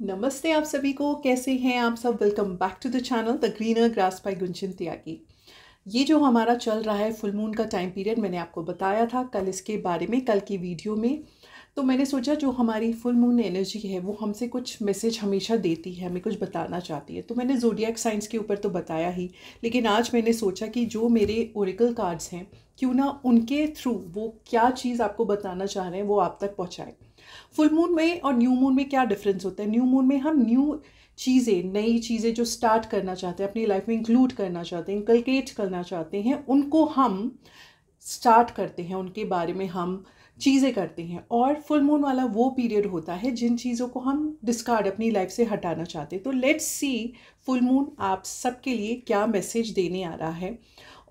नमस्ते आप सभी को, कैसे हैं आप सब। Welcome back to the channel the greener grass by Gunjan Tyagi. ये जो हमारा चल रहा है फुल मून का टाइम पीरियड, मैंने आपको बताया था कल इसके बारे में, कल की वीडियो में। तो मैंने सोचा जो हमारी फुल मून एनर्जी है वो हमसे कुछ मैसेज हमेशा देती है, हमें कुछ बताना चाहती है। तो मैंने ज़ोडिएक साइंस के ऊपर तो बताया ही, लेकिन आज मैंने सोचा कि जो मेरे ओरेकल कार्ड्स हैं, क्यों ना उनके थ्रू वो क्या चीज़ आपको बताना चाह रहे हैं वो आप तक पहुँचाए। फुल मून में और न्यू मून में क्या डिफरेंस होता है? न्यू मून में हम नई चीज़ें जो स्टार्ट करना चाहते हैं, अपनी लाइफ में इंक्लूड करना चाहते हैं, इंकलकेट करना चाहते हैं, उनको हम स्टार्ट करते हैं, उनके बारे में हम चीज़ें करते हैं। और फुल मून वाला वो पीरियड होता है जिन चीज़ों को हम डिस्कार्ड, अपनी लाइफ से हटाना चाहते हैं। तो लेट्स सी फुल मून आप सबके लिए क्या मैसेज देने आ रहा है।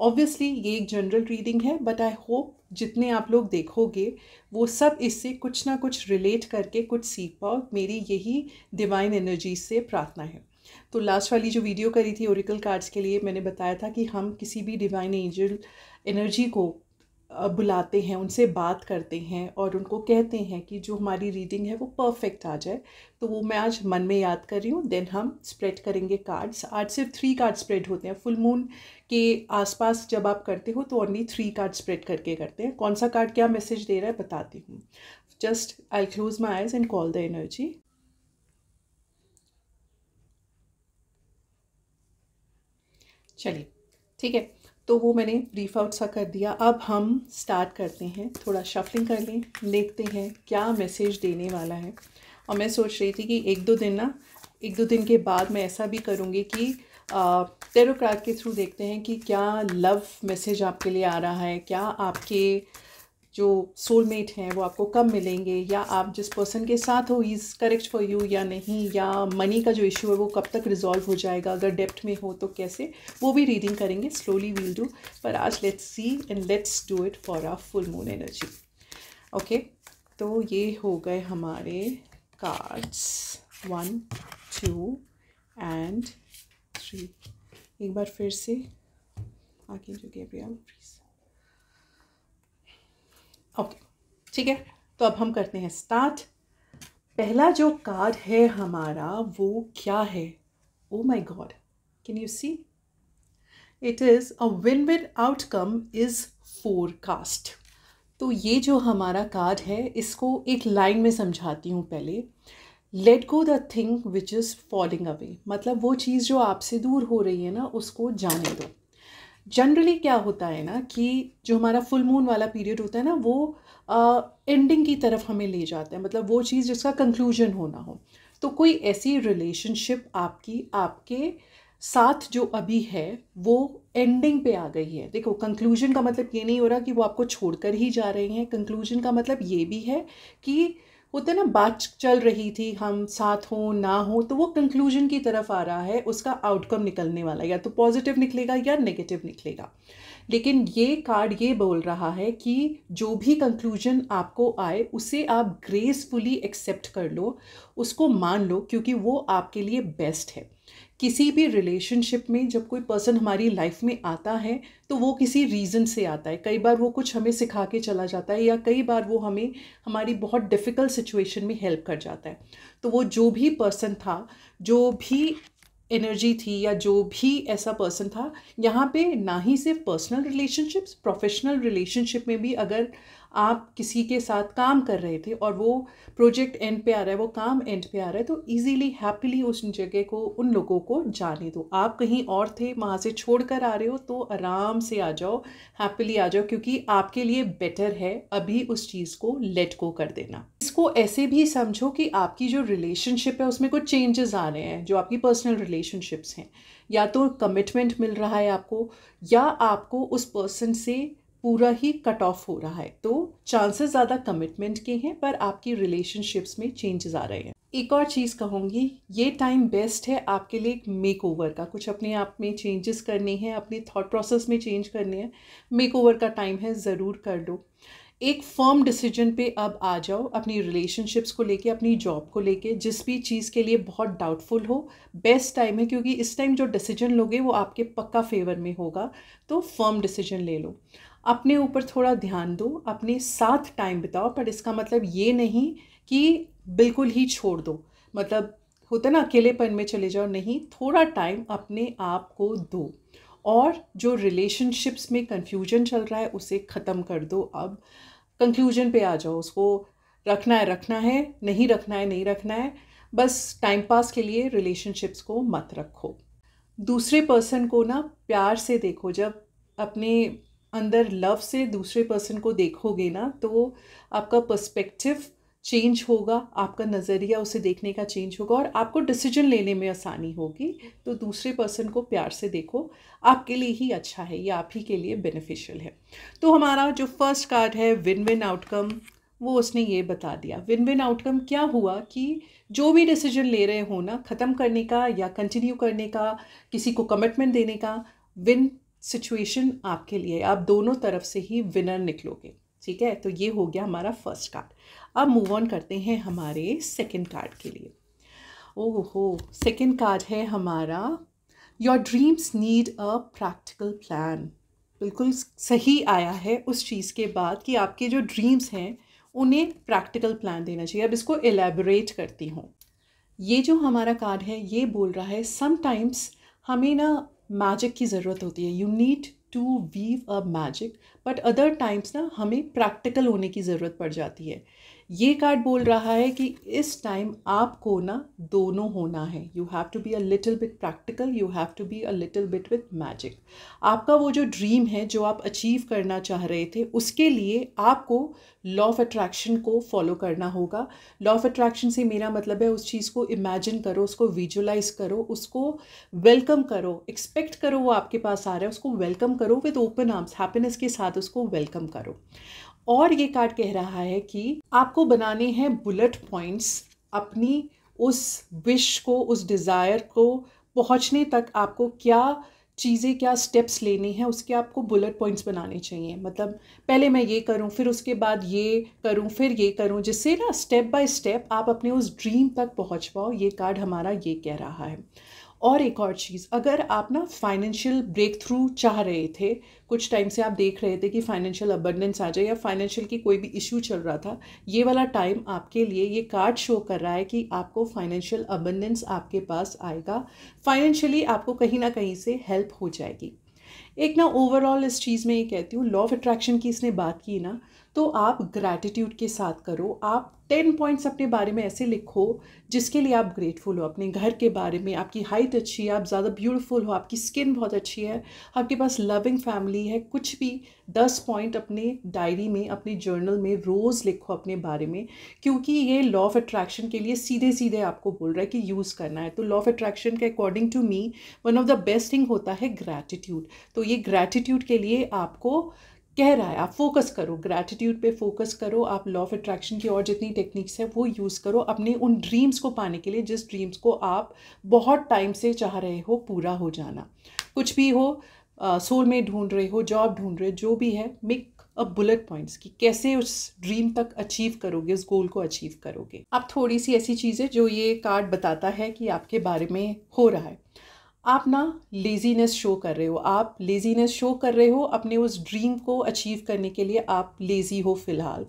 ऑब्वियसली ये एक जनरल रीडिंग है, बट आई होप जितने आप लोग देखोगे वो सब इससे कुछ ना कुछ रिलेट करके कुछ सीख पाओ। मेरी यही डिवाइन एनर्जी से प्रार्थना है। तो लास्ट वाली जो वीडियो करी थी ओरेकल कार्ड्स के लिए, मैंने बताया था कि हम किसी भी डिवाइन एंजल एनर्जी को बुलाते हैं, उनसे बात करते हैं और उनको कहते हैं कि जो हमारी रीडिंग है वो परफेक्ट आ जाए। तो वो मैं आज मन में याद कर रही हूँ। देन हम स्प्रेड करेंगे कार्ड्स। आज सिर्फ 3 कार्ड स्प्रेड होते हैं। फुल मून के आसपास जब आप करते हो तो ओनली 3 कार्ड स्प्रेड करके करते हैं। कौन सा कार्ड क्या मैसेज दे रहा है बताती हूँ। Just I close my eyes and call the energy. चलिए ठीक है, तो वो मैंने ब्रीफ आउट सा कर दिया। अब हम स्टार्ट करते हैं, थोड़ा शफलिंग कर लें, देखते हैं क्या मैसेज देने वाला है। और मैं सोच रही थी कि एक दो दिन के बाद मैं ऐसा भी करूँगी कि टैरो कार्ड के थ्रू देखते हैं कि क्या लव मैसेज आपके लिए आ रहा है, क्या आपके जो सोलमेट हैं वो आपको कब मिलेंगे, या आप जिस पर्सन के साथ हो he is correct for you या नहीं, या मनी का जो इशू है वो कब तक रिजॉल्व हो जाएगा, अगर डेप्ट में हो तो कैसे, वो भी रीडिंग करेंगे। स्लोली वील डू, पर आज let's see and let's do it for our full moon energy. Okay, तो ये हो गए हमारे कार्ड्स 1 2 एंड 3। एक बार फिर से आगे जो गैब्रियल प्लीज। ओके ठीक है, तो अब हम करते हैं स्टार्ट। पहला जो कार्ड है हमारा वो क्या है? Oh my God, can you see? It is a win win outcome is forecast. तो ये जो हमारा कार्ड है इसको एक लाइन में समझाती हूँ पहले। Let go the thing which is falling away, मतलब वो चीज़ जो आपसे दूर हो रही है ना उसको जाने दो। जनरली क्या होता है ना कि जो हमारा फुल मून वाला पीरियड होता है ना वो एंडिंग की तरफ हमें ले जाता है, मतलब वो चीज़ जिसका कंक्लूजन होना हो। तो कोई ऐसी रिलेशनशिप आपकी आपके साथ जो अभी है वो एंडिंग पे आ गई है। देखो, कंक्लूजन का मतलब ये नहीं हो रहा कि वो आपको छोड़कर ही जा रहे हैं। कंक्लूजन का मतलब ये भी है कि होता है ना, बात चल रही थी, हम साथ हों ना हो, तो वो कंक्लूजन की तरफ आ रहा है। उसका आउटकम निकलने वाला, या तो पॉजिटिव निकलेगा या नेगेटिव निकलेगा। लेकिन ये कार्ड ये बोल रहा है कि जो भी कंक्लूजन आपको आए उसे आप ग्रेसफुली एक्सेप्ट कर लो, उसको मान लो, क्योंकि वो आपके लिए बेस्ट है। किसी भी रिलेशनशिप में जब कोई पर्सन हमारी लाइफ में आता है तो वो किसी रीज़न से आता है। कई बार वो कुछ हमें सिखा के चला जाता है, या कई बार वो हमें हमारी बहुत डिफ़िकल्ट सिचुएशन में हेल्प कर जाता है। तो वो जो भी पर्सन था, जो भी एनर्जी थी, या जो भी ऐसा पर्सन था, यहाँ पे ना ही सिर्फ पर्सनल रिलेशनशिप्स, प्रोफेशनल रिलेशनशिप में भी अगर आप किसी के साथ काम कर रहे थे और वो प्रोजेक्ट एंड पे आ रहा है, वो काम एंड पे आ रहा है, तो इजीली हैप्पीली उस जगह को, उन लोगों को जाने दो। आप कहीं और थे, वहाँ से छोड़ कर आ रहे हो तो आराम से आ जाओ, हैप्पीली आ जाओ, क्योंकि आपके लिए बेटर है अभी उस चीज़ को लेट गो कर देना। इसको ऐसे भी समझो कि आपकी जो रिलेशनशिप है उसमें कुछ चेंजेस आ रहे हैं। जो आपकी पर्सनल रिलेशनशिप्स हैं, या तो कमिटमेंट मिल रहा है आपको, या आपको उस पर्सन से पूरा ही कट ऑफ हो रहा है। तो चांसेस ज़्यादा कमिटमेंट के हैं, पर आपकी रिलेशनशिप्स में चेंजेस आ रहे हैं। एक और चीज़ कहूँगी, ये टाइम बेस्ट है आपके लिए एक मेक ओवर का। कुछ अपने आप में चेंजेस करने हैं, अपने थॉट प्रोसेस में चेंज करने हैं, मेक ओवर का टाइम है, ज़रूर कर लो। एक फर्म डिसीजन पे अब आ जाओ, अपनी रिलेशनशिप्स को लेके, अपनी जॉब को लेके, जिस भी चीज़ के लिए बहुत डाउटफुल हो, बेस्ट टाइम है, क्योंकि इस टाइम जो डिसीजन लोगे वो आपके पक्का फेवर में होगा। तो फर्म डिसीजन ले लो, अपने ऊपर थोड़ा ध्यान दो, अपने साथ टाइम बिताओ। पर इसका मतलब ये नहीं कि बिल्कुल ही छोड़ दो। मतलब होता है ना अकेलेपन में चले जाओ, नहीं, थोड़ा टाइम अपने आप को दो और जो रिलेशनशिप्स में कन्फ्यूजन चल रहा है उसे ख़त्म कर दो। अब कंक्लूजन पे आ जाओ, उसको रखना है, नहीं रखना है नहीं रखना है, बस टाइम पास के लिए रिलेशनशिप्स को मत रखो। दूसरे पर्सन को ना प्यार से देखो, जब अपने अंदर लव से दूसरे पर्सन को देखोगे ना तो आपका पर्सपेक्टिव चेंज होगा, आपका नज़रिया उसे देखने का चेंज होगा और आपको डिसीजन लेने में आसानी होगी। तो दूसरे पर्सन को प्यार से देखो, आपके लिए ही अच्छा है, ये आप ही के लिए बेनिफिशियल है। तो हमारा जो फर्स्ट कार्ड है विन विन आउटकम, वो उसने ये बता दिया। विन विन आउटकम क्या हुआ कि जो भी डिसीजन ले रहे हो ना, ख़त्म करने का या कंटिन्यू करने का, किसी को कमिटमेंट देने का, विन सिचुएशन आपके लिए, आप दोनों तरफ से ही विनर निकलोगे। ठीक है, तो ये हो गया हमारा फर्स्ट कार्ड। अब मूव ऑन करते हैं हमारे सेकंड कार्ड के लिए। ओहो, सेकंड कार्ड है हमारा your dreams need a practical plan. बिल्कुल सही आया है उस चीज़ के बाद कि आपके जो ड्रीम्स हैं उन्हें प्रैक्टिकल प्लान देना चाहिए। अब इसको एलैबोरेट करती हूँ। ये जो हमारा कार्ड है ये बोल रहा है समटाइम्स हमें ना मैजिक की ज़रूरत होती है, you need to weave a magic, but other times ना हमें प्रैक्टिकल होने की ज़रूरत पड़ जाती है। ये कार्ड बोल रहा है कि इस टाइम आपको ना दोनों होना है, you have to be a little bit practical, you have to be a little bit with magic. आपका वो जो ड्रीम है जो आप अचीव करना चाह रहे थे उसके लिए आपको लॉ ऑफ अट्रैक्शन को फॉलो करना होगा। लॉ ऑफ अट्रैक्शन से मेरा मतलब है उस चीज़ को इमेजिन करो, उसको विजुलाइज करो, उसको वेलकम करो, एक्सपेक्ट करो वो आपके पास आ रहा है, उसको वेलकम करो विद ओपन आर्म्स, हैप्पीनेस के साथ उसको वेलकम करो। और ये कार्ड कह रहा है कि आपको बनाने हैं बुलेट पॉइंट्स अपनी उस विश को, उस डिज़ायर को पहुंचने तक आपको क्या चीज़ें, क्या स्टेप्स लेने हैं, उसके आपको बुलेट पॉइंट्स बनाने चाहिए। मतलब पहले मैं ये करूं, फिर उसके बाद ये करूं, फिर ये करूं, जिससे ना स्टेप बाय स्टेप आप अपने उस ड्रीम तक पहुंच पाओ। ये कार्ड हमारा ये कह रहा है। और एक और चीज़, अगर आप ना फाइनेंशियल ब्रेक थ्रू चाह रहे थे, कुछ टाइम से आप देख रहे थे कि फाइनेंशियल अबंडेंस आ जाए या फाइनेंशियल की कोई भी इशू चल रहा था, ये वाला टाइम आपके लिए, ये कार्ड शो कर रहा है कि आपको फाइनेंशियल अबंडेंस आपके पास आएगा, फाइनेंशियली आपको कहीं ना कहीं से हेल्प हो जाएगी। एक ना ओवरऑल इस चीज़ में ये कहती हूँ, लॉ ऑफ अट्रैक्शन की इसने बात की ना, तो आप ग्रैटिट्यूड के साथ करो। आप 10 पॉइंट्स अपने बारे में ऐसे लिखो जिसके लिए आप ग्रेटफुल हो। अपने घर के बारे में, आपकी हाइट अच्छी है, आप ज़्यादा ब्यूटीफुल हो, आपकी स्किन बहुत अच्छी है, आपके पास लविंग फैमिली है, कुछ भी 10 पॉइंट अपने डायरी में, अपने जर्नल में रोज़ लिखो अपने बारे में, क्योंकि ये लॉ ऑफ अट्रैक्शन के लिए सीधे सीधे आपको बोल रहा है कि यूज़ करना है। तो लॉ ऑफ अट्रैक्शन के according to me one of the best thing होता है ग्रैटिट्यूड। तो ये ग्रैटिट्यूड के लिए आपको कह रहा है, आप फोकस करो, ग्रैटिट्यूड पे फोकस करो। आप लॉ ऑफ अट्रैक्शन की और जितनी टेक्निक्स है वो यूज़ करो अपने उन ड्रीम्स को पाने के लिए, जिस ड्रीम्स को आप बहुत टाइम से चाह रहे हो पूरा हो जाना। कुछ भी हो, सोलमेट ढूंढ रहे हो, जॉब ढूंढ रहे हो, जो भी है, मेक अ बुलेट पॉइंट्स कि कैसे उस ड्रीम तक अचीव करोगे, उस गोल को अचीव करोगे। अब थोड़ी सी ऐसी चीज़ें जो ये कार्ड बताता है कि आपके बारे में हो रहा है। आप ना लेज़ीनेस शो कर रहे हो, आप लेज़ीनेस शो कर रहे हो अपने उस ड्रीम को अचीव करने के लिए। आप लेज़ी हो फ़िलहाल,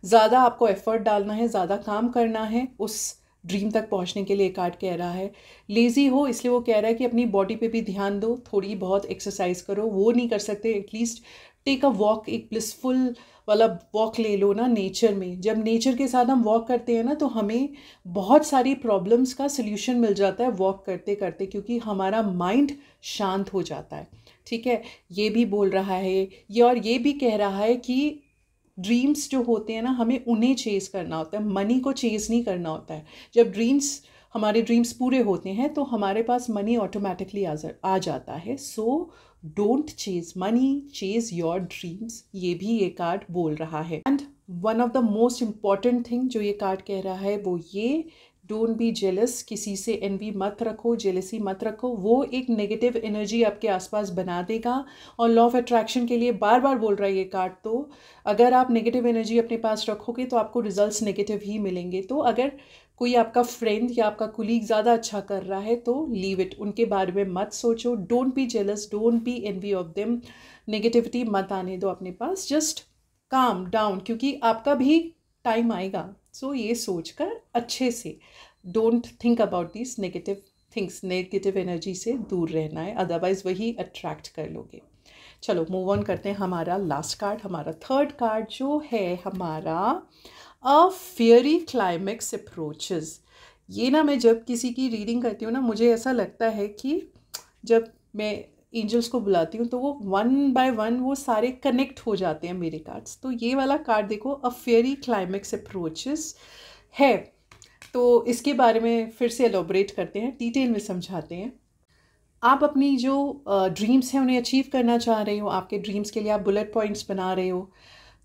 ज़्यादा आपको एफ़र्ट डालना है, ज़्यादा काम करना है उस ड्रीम तक पहुंचने के लिए। कार्ड कह रहा है लेज़ी हो, इसलिए वो कह रहा है कि अपनी बॉडी पे भी ध्यान दो, थोड़ी बहुत एक्सरसाइज करो। वो नहीं कर सकते, एटलीस्ट टेक अ वॉक, एक ब्लिसफुल वाला वॉक ले लो ना नेचर में। जब नेचर के साथ हम वॉक करते हैं ना तो हमें बहुत सारी प्रॉब्लम्स का सल्यूशन मिल जाता है वॉक करते करते, क्योंकि हमारा माइंड शांत हो जाता है। ठीक है, ये भी बोल रहा है ये, और ये भी कह रहा है कि ड्रीम्स जो होते हैं ना, हमें उन्हें चेज़ करना होता है, मनी को चेज़ नहीं करना होता है। जब हमारे ड्रीम्स पूरे होते हैं तो हमारे पास मनी ऑटोमेटिकली आ जाता है। So don't Chase money, Chase your dreams, ये भी ये कार्ड बोल रहा है। And one of the most important thing जो ये कार्ड कह रहा है वो ये, डोंट बी जेलस, किसी से एनवी मत रखो, जेलसी मत रखो, वो एक नेगेटिव एनर्जी आपके आसपास बना देगा। और लॉ ऑफ अट्रैक्शन के लिए बार बार बोल रहा है ये कार्ड, तो अगर आप नेगेटिव एनर्जी अपने पास रखोगे तो आपको रिजल्ट्स नेगेटिव ही मिलेंगे। तो अगर कोई आपका फ्रेंड या आपका कुलीग ज़्यादा अच्छा कर रहा है तो लीव इट, उनके बारे में मत सोचो, don't be jealous, don't be envy of them, negativity मत आने दो अपने पास, जस्ट काम डाउन, क्योंकि आपका भी टाइम आएगा। सो ये सोचकर अच्छे से don't think about this negative things, negative energy से दूर रहना है, अदरवाइज वही अट्रैक्ट कर लोगे। चलो मूव ऑन करते हैं। हमारा लास्ट कार्ड, हमारा थर्ड कार्ड जो है हमारा अ फियरी क्लाइमेक्स अप्रोचेस। ये ना मैं जब किसी की रीडिंग करती हूँ ना, मुझे ऐसा लगता है कि जब मैं एंजल्स को बुलाती हूँ तो वो वन बाय वन वो सारे कनेक्ट हो जाते हैं मेरे कार्ड्स। तो ये वाला कार्ड देखो, अ फेयरी क्लाइमेक्स अप्रोचेस है। तो इसके बारे में फिर से एलोबरेट करते हैं, डिटेल में समझाते हैं। आप अपनी जो ड्रीम्स हैं उन्हें अचीव करना चाह रहे हो, आपके ड्रीम्स के लिए आप बुलेट पॉइंट्स बना रहे हो,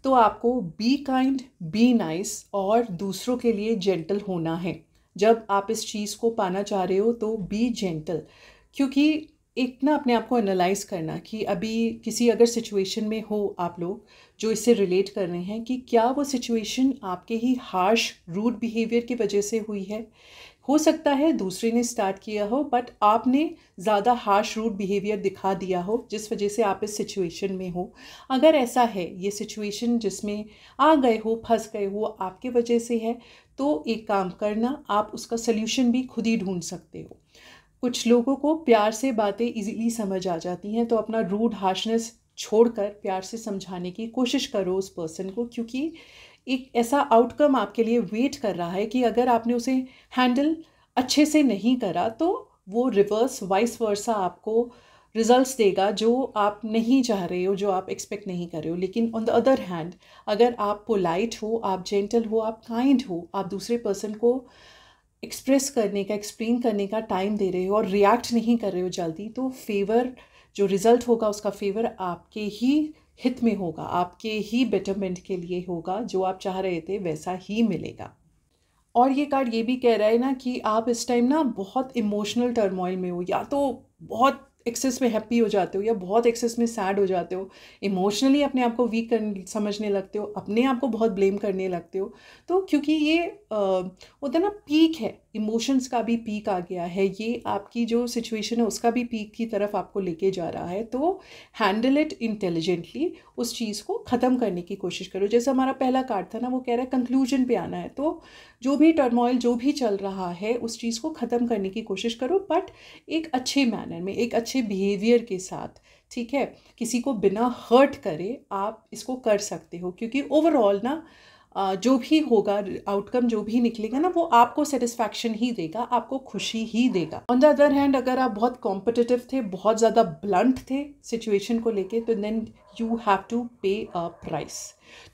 तो आपको बी काइंड, बी नाइस और दूसरों के लिए जेंटल होना है। जब आप इस चीज़ को पाना चाह रहे हो तो बी जेंटल, क्योंकि एक ना अपने आप को एनालाइज करना कि अभी किसी अगर सिचुएशन में हो आप लोग जो इससे रिलेट कर रहे हैं, कि क्या वो सिचुएशन आपके ही हार्श रूड बिहेवियर की वजह से हुई है। हो सकता है दूसरे ने स्टार्ट किया हो, बट आपने ज़्यादा हार्श रूड बिहेवियर दिखा दिया हो जिस वजह से आप इस सिचुएशन में हो। अगर ऐसा है, ये सिचुएशन जिसमें आ गए हो, फंस गए हो, आपके वजह से है, तो एक काम करना, आप उसका सल्यूशन भी खुद ही ढूंढ सकते हो। कुछ लोगों को प्यार से बातें इजीली समझ आ जाती हैं, तो अपना रूड हार्शनेस छोड़कर प्यार से समझाने की कोशिश करो उस पर्सन को, क्योंकि एक ऐसा आउटकम आपके लिए वेट कर रहा है कि अगर आपने उसे हैंडल अच्छे से नहीं करा तो वो रिवर्स वाइस वर्सा आपको रिजल्ट्स देगा जो आप नहीं चाह रहे हो, जो आप एक्सपेक्ट नहीं कर रहे हो। लेकिन ऑन द अदर हैंड, अगर आप पोलाइट हो, आप जेंटल हो, आप काइंड हो, आप दूसरे पर्सन को एक्सप्रेस करने का, एक्सप्लेन करने का टाइम दे रहे हो और रिएक्ट नहीं कर रहे हो जल्दी, तो फेवर जो रिजल्ट होगा उसका फेवर आपके ही हित में होगा, आपके ही बेटरमेंट के लिए होगा। जो आप चाह रहे थे वैसा ही मिलेगा। और ये कार्ड ये भी कह रहा है ना कि आप इस टाइम ना बहुत इमोशनल टर्मोइल में हो, या तो बहुत एक्सेस में हैप्पी हो जाते हो या बहुत एक्सेस में सैड हो जाते हो, इमोशनली अपने आप को वीक समझने लगते हो, अपने आप को बहुत ब्लेम करने लगते हो। तो क्योंकि ये होता है ना, पीक है, इमोशंस का भी पीक आ गया है, ये आपकी जो सिचुएशन है उसका भी पीक की तरफ आपको लेके जा रहा है। तो हैंडल इट इंटेलिजेंटली, उस चीज़ को ख़त्म करने की कोशिश करो। जैसे हमारा पहला कार्ड था ना, वो कह रहा है कंक्लूजन पे आना है। तो जो भी टर्मोइल जो भी चल रहा है उस चीज़ को ख़त्म करने की कोशिश करो, बट एक अच्छे मैनर में, एक अच्छे बिहेवियर के साथ, ठीक है। किसी को बिना हर्ट करे आप इसको कर सकते हो, क्योंकि ओवरऑल ना जो भी होगा आउटकम, जो भी निकलेगा ना, वो आपको सेटिस्फैक्शन ही देगा, आपको खुशी ही देगा। ऑन द अदर हैंड, अगर आप बहुत कॉम्पिटिटिव थे, बहुत ज़्यादा ब्लंट थे सिचुएशन को लेके, तो देन यू हैव टू पे अ प्राइस।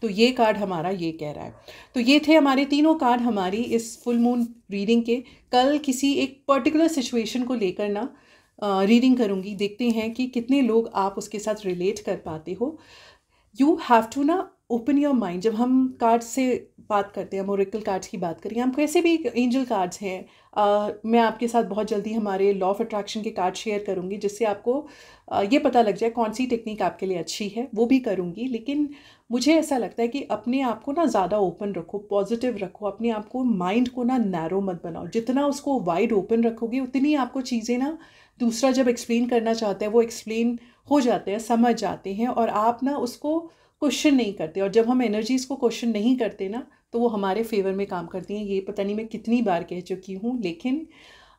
तो ये कार्ड हमारा ये कह रहा है। तो ये थे हमारे तीनों कार्ड हमारी इस फुल मून रीडिंग के। कल किसी एक पर्टिकुलर सिचुएशन को लेकर ना रीडिंग करूँगी, देखते हैं कि कितने लोग आप उसके साथ रिलेट कर पाते हो। यू हैव टू ना ओपन योर माइंड। जब हम कार्ड्स से बात करते हैं, हम ओरेकल कार्ड्स की बात करें, हम कैसे भी एंजल कार्ड्स हैं, मैं आपके साथ बहुत जल्दी हमारे लॉ ऑफ अट्रैक्शन के कार्ड शेयर करूंगी, जिससे आपको ये पता लग जाए कौन सी टेक्निक आपके लिए अच्छी है, वो भी करूंगी। लेकिन मुझे ऐसा लगता है कि अपने आप को ना ज़्यादा ओपन रखो, पॉजिटिव रखो, अपने आप को, माइंड को ना नैरो मत बनाओ। जितना उसको वाइड ओपन रखोगे उतनी आपको चीज़ें ना, दूसरा जब एक्सप्लेन करना चाहता है वो एक्सप्लेन हो जाते हैं, समझ जाते हैं, और आप ना उसको क्वेश्चन नहीं करते। और जब हम एनर्जीज़ को क्वेश्चन नहीं करते ना, तो वो हमारे फेवर में काम करती हैं। ये पता नहीं मैं कितनी बार कह चुकी हूँ, लेकिन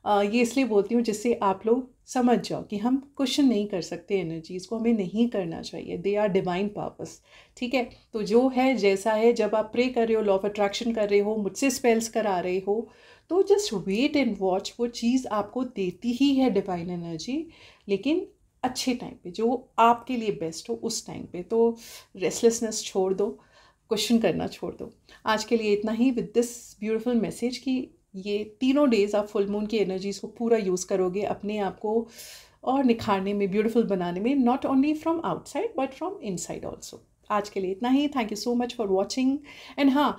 ये इसलिए बोलती हूँ जिससे आप लोग समझ जाओ कि हम क्वेश्चन नहीं कर सकते एनर्जीज़ को, हमें नहीं करना चाहिए, दे आर डिवाइन पर्पस, ठीक है। तो जो है जैसा है, जब आप प्रे कर रहे हो, लॉ ऑफ अट्रैक्शन कर रहे हो, मुझसे स्पेल्स करा रहे हो, तो जस्ट वेट एंड वॉच, वो चीज़ आपको देती ही है डिवाइन एनर्जी, लेकिन अच्छे टाइम पे, जो आपके लिए बेस्ट हो उस टाइम पे। तो रेस्टलेसनेस छोड़ दो, क्वेश्चन करना छोड़ दो। आज के लिए इतना ही, विद दिस ब्यूटीफुल मैसेज कि ये तीनों डेज आप फुल मून की एनर्जीज़ को पूरा यूज़ करोगे अपने आप को और निखारने में, ब्यूटीफुल बनाने में, not only from outside but from inside also. आज के लिए इतना ही। Thank you so much for watching. And हाँ,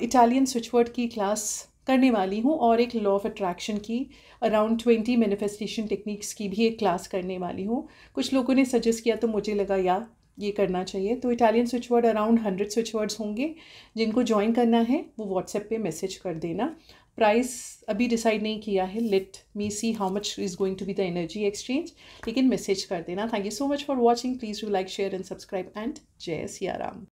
इटालियन स्विच वर्ड की क्लास करने वाली हूँ, और एक लॉ ऑफ अट्रैक्शन की अराउंड 20 मैनिफेस्टेशन टेक्निक्स की भी एक क्लास करने वाली हूँ। कुछ लोगों ने सजेस्ट किया तो मुझे लगा यार ये करना चाहिए। तो Italian switch word around 100 switch words होंगे। जिनको ज्वाइन करना है वो व्हाट्सएप पे मैसेज कर देना। प्राइस अभी डिसाइड नहीं किया है, let me see how much is going to be the energy exchange, लेकिन मैसेज कर देना। Thank you so much for watching. Please do like, share and subscribe, and Jai Siya Ram.